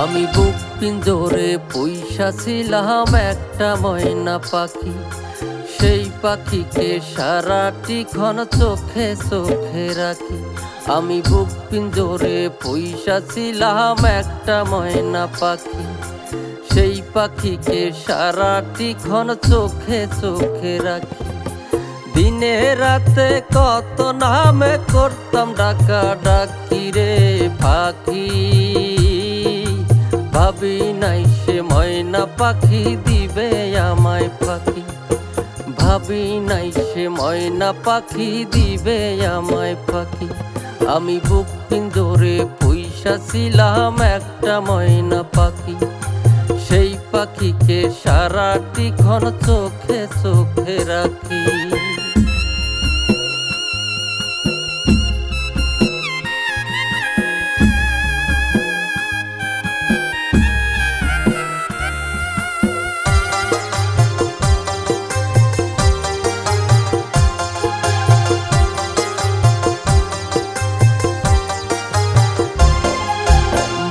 আমি বুক পিঞ্জরে পয়সা ছিলাম একটা ময়না পাখি, সেই পাখিকে সারাটিক্ষণ চোখে চোখে রাখি। আমি বুক পিঞ্জরে পয়সা ছিলাম একটা ময়না পাখি, সেই পাখিকে সারাটিক্ষণ চোখে চোখে রাখি। দিনে রাতে কত নামে করতাম ডাকা ডাকি রে পাখি, ভাবি নাই সে ময়না পাখি দিবে আমায় ফাঁকি। ভাবি নাই সে ময়না পাখি দিবে আমায় ফাঁকি। আমি বুক পিঞ্জরে পয়সা ছিলাম একটা ময়না পাখি, সেই পাখিকে সারাটিক্ষণ চোখে চোখে রাখি।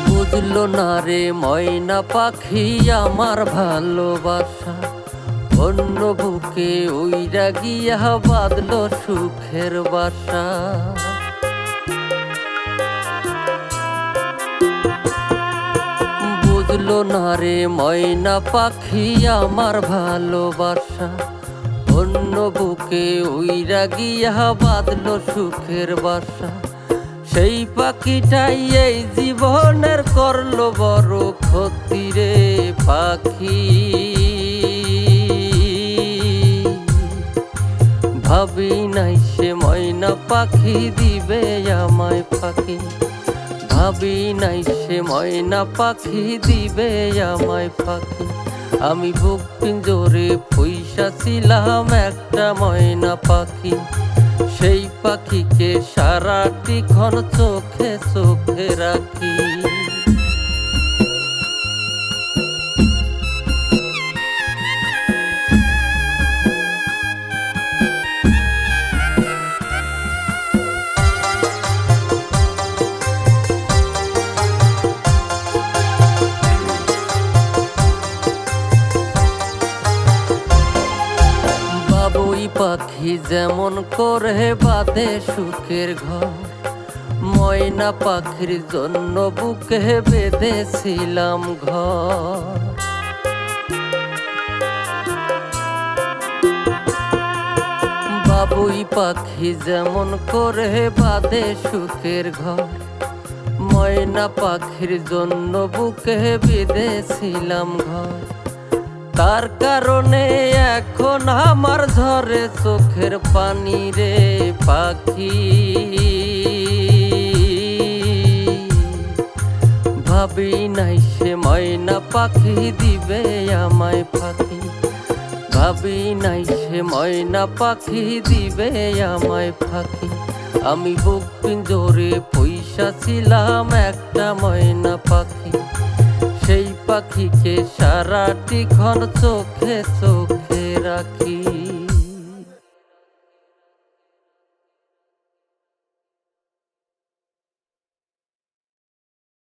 বুঝলো না রে ময়না পাখি আমার ভালোবাসা, অন্য বুকে উইরা গিয়া বাঁধলো সুখের বাসা। বুঝলো না রে ময়না পাখি আমার ভালোবাসা, অন্য বুকে উইরা গিয়া বাঁধলো সুখের বাসা। সেই পাখিটাই এই জীবনের করলো বড় ক্ষতি রে পাখি। ভাবি নাই সে ময়না পাখি দিবে আমায় ফাঁকি। ভাবি নাই সে ময়না পাখি দিবে আমায় ফাঁকি। আমি বুক পিঞ্জরে পয়সা ছিলাম একটা ময়না পাখি, সেই পাখিকে সারাটিক্ষণ চোখে চোখে রাখি। বাবুই পাখি যেমন করে বাঁধে সুখের ঘর, ময়না পাখির জন্য বুকে বেঁধেছিলাম ঘর। বাবুই পাখি যেমন করে বাঁধে সুখের ঘর, ময়না পাখির জন্য বুকে বেঁধেছিলাম ঘর। তার কারণে এখন আমার ঝরে চোখের পানি রে পাখি। ভাবি নাই সে ময়না পাখি দিবে আমায় ফাঁকি। ভাবি নাই সে ময়না পাখি দিবে আমায় ফাঁকি। আমি বুক পিঞ্জরে পয়সা ছিলাম একটা ময়না পাখি, সেই পাখিকে সারাটিক্ষণ চোখে চোখে রাখি।